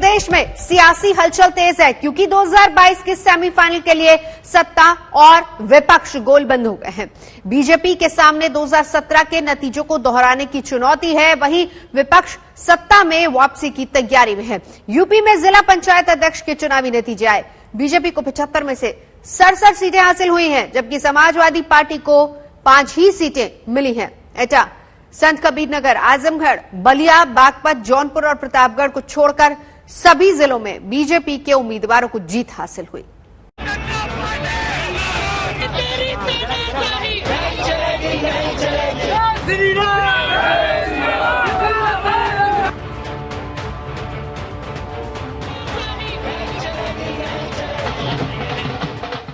प्रदेश में सियासी हलचल तेज है क्योंकि 2022 के सेमीफाइनल के लिए सत्ता और विपक्ष गोलबंद हो गए हैं। बीजेपी के सामने 2017 के नतीजों को दोहराने की चुनौती है, वहीं विपक्ष सत्ता में वापसी की तैयारी में है। यूपी में जिला पंचायत अध्यक्ष के चुनावी नतीजे आए। बीजेपी को 75 में से 67 सीटें हासिल हुई हैं, जबकि समाजवादी पार्टी को 5 ही सीटें मिली हैं। एटा, संत कबीरनगर, आजमगढ़, बलिया, बागपत, जौनपुर और प्रतापगढ़ को छोड़कर सभी जिलों में बीजेपी के उम्मीदवारों को जीत हासिल हुई।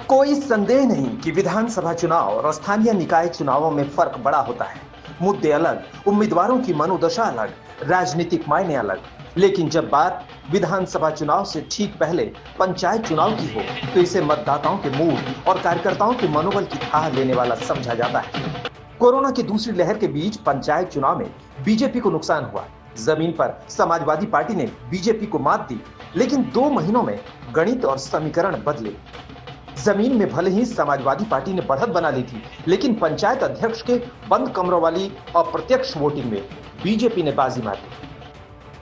कोई संदेह नहीं कि विधानसभा चुनाव और स्थानीय निकाय चुनावों में फर्क बड़ा होता है। मुद्दे अलग, उम्मीदवारों की मनोदशा अलग, राजनीतिक मायने अलग। लेकिन जब बात विधानसभा चुनाव से ठीक पहले पंचायत चुनाव की हो तो इसे मतदाताओं के मूड और कार्यकर्ताओं के मनोबल की थाह लेने वाला समझा जाता है। कोरोना की दूसरी लहर के बीच पंचायत चुनाव में बीजेपी को नुकसान हुआ। जमीन पर समाजवादी पार्टी ने बीजेपी को मात दी, लेकिन 2 महीनों में गणित और समीकरण बदले। जमीन में भले ही समाजवादी पार्टी ने बढ़त बना ली थी, लेकिन पंचायत अध्यक्ष के बंद कमरों वाली अप्रत्यक्ष वोटिंग में बीजेपी ने बाजी मार दी।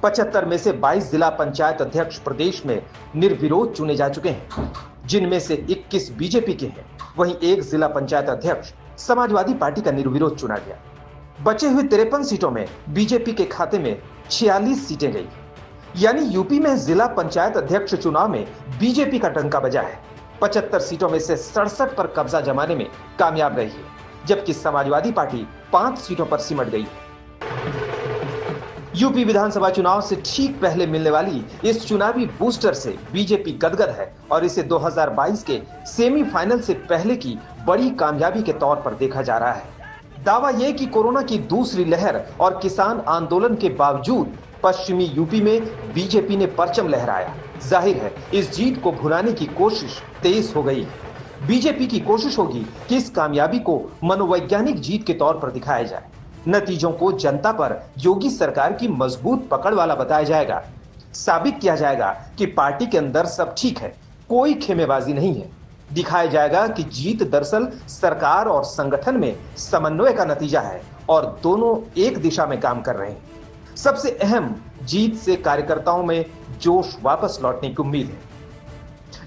75 में से 22 जिला पंचायत अध्यक्ष प्रदेश में निर्विरोध चुने जा चुके हैं, जिनमें से 21 बीजेपी के हैं। वहीं 1 जिला पंचायत अध्यक्ष समाजवादी पार्टी का निर्विरोध चुना गया। बचे हुए 53 सीटों में बीजेपी के खाते में 46 सीटें गई। यानी यूपी में जिला पंचायत अध्यक्ष चुनाव में बीजेपी का डंका बजा है। 75 सीटों में से 67 पर कब्जा जमाने में कामयाब रही है, जबकि समाजवादी पार्टी 5 सीटों पर सिमट गई है। यूपी विधानसभा चुनाव से ठीक पहले मिलने वाली इस चुनावी बूस्टर से बीजेपी गदगद है और इसे 2022 के सेमीफाइनल से पहले की बड़ी कामयाबी के तौर पर देखा जा रहा है। दावा यह कि कोरोना की दूसरी लहर और किसान आंदोलन के बावजूद पश्चिमी यूपी में बीजेपी ने परचम लहराया। जाहिर है इस जीत को भुनाने की कोशिश तेज हो गई है। बीजेपी की कोशिश होगी कि इस कामयाबी को मनोवैज्ञानिक जीत के तौर पर दिखाया जाए। नतीजों को जनता पर योगी सरकार की मजबूत पकड़ वाला बताया जाएगा। साबित किया जाएगा कि पार्टी के अंदर सब ठीक है, कोई खेमेबाजी नहीं है। दिखाया जाएगा कि जीत दरअसल सरकार और संगठन में समन्वय का नतीजा है और दोनों एक दिशा में काम कर रहे हैं। सबसे अहम, जीत से कार्यकर्ताओं में जोश वापस लौटने की उम्मीद है।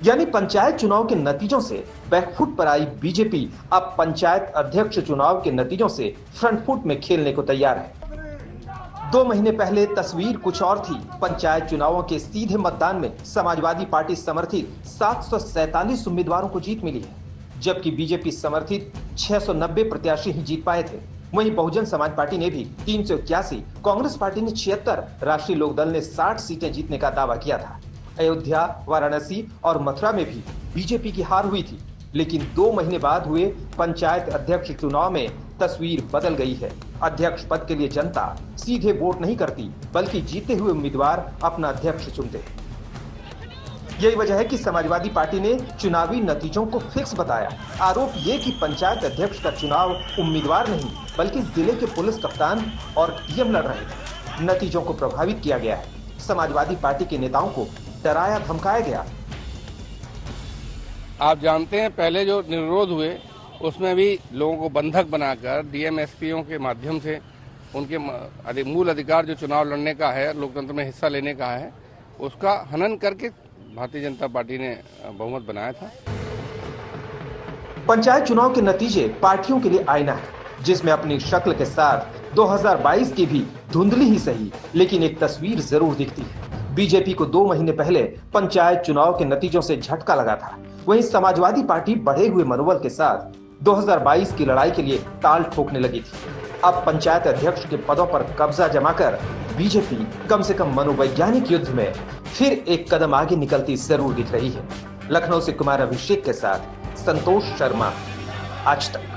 यानी पंचायत चुनाव के नतीजों से बैकफुट पर आई बीजेपी अब पंचायत अध्यक्ष चुनाव के नतीजों से फ्रंट फुट में खेलने को तैयार है। 2 महीने पहले तस्वीर कुछ और थी। पंचायत चुनावों के सीधे मतदान में समाजवादी पार्टी समर्थित 747 उम्मीदवारों को जीत मिली है, जबकि बीजेपी समर्थित 690 प्रत्याशी ही जीत पाए थे। वहीं बहुजन समाज पार्टी ने भी 381, कांग्रेस पार्टी ने 76, राष्ट्रीय लोकदल ने 60 सीटें जीतने का दावा किया था। अयोध्या, वाराणसी और मथुरा में भी बीजेपी की हार हुई थी, लेकिन 2 महीने बाद हुए पंचायत अध्यक्ष चुनाव में तस्वीर बदल गई है। अध्यक्ष पद के लिए जनता सीधे वोट नहीं करती, बल्कि जीते हुए उम्मीदवार अपना अध्यक्ष चुनते हैं। यही वजह है कि समाजवादी पार्टी ने चुनावी नतीजों को फिक्स बताया। आरोप ये कि पंचायत अध्यक्ष का चुनाव उम्मीदवार नहीं, बल्कि जिले के पुलिस कप्तान और डीएम लड़ रहे थे। नतीजों को प्रभावित किया गया है। समाजवादी पार्टी के नेताओं को डराया धमकाया गया। आप जानते हैं पहले जो निर्विरोध हुए उसमें भी लोगों को बंधक बनाकर डीएम एसपीओ के माध्यम से उनके मूल अधिकार जो चुनाव लड़ने का है, लोकतंत्र में हिस्सा लेने का है, उसका हनन करके भारतीय जनता पार्टी ने बहुमत बनाया था। पंचायत चुनाव के नतीजे पार्टियों के लिए आईना है, जिसमें अपनी शक्ल के साथ 2022 की भी धुंधली ही सही, लेकिन एक तस्वीर जरूर दिखती है। बीजेपी को 2 महीने पहले पंचायत चुनाव के नतीजों से झटका लगा था। वहीं समाजवादी पार्टी बढ़े हुए मनोबल के साथ 2022 की लड़ाई के लिए ताल ठोकने लगी थी। अब पंचायत अध्यक्ष के पदों पर कब्जा जमाकर बीजेपी कम से कम मनोवैज्ञानिक युद्ध में फिर एक कदम आगे निकलती जरूर दिख रही है। लखनऊ से कुमार अभिषेक के साथ संतोष शर्मा, आज तक।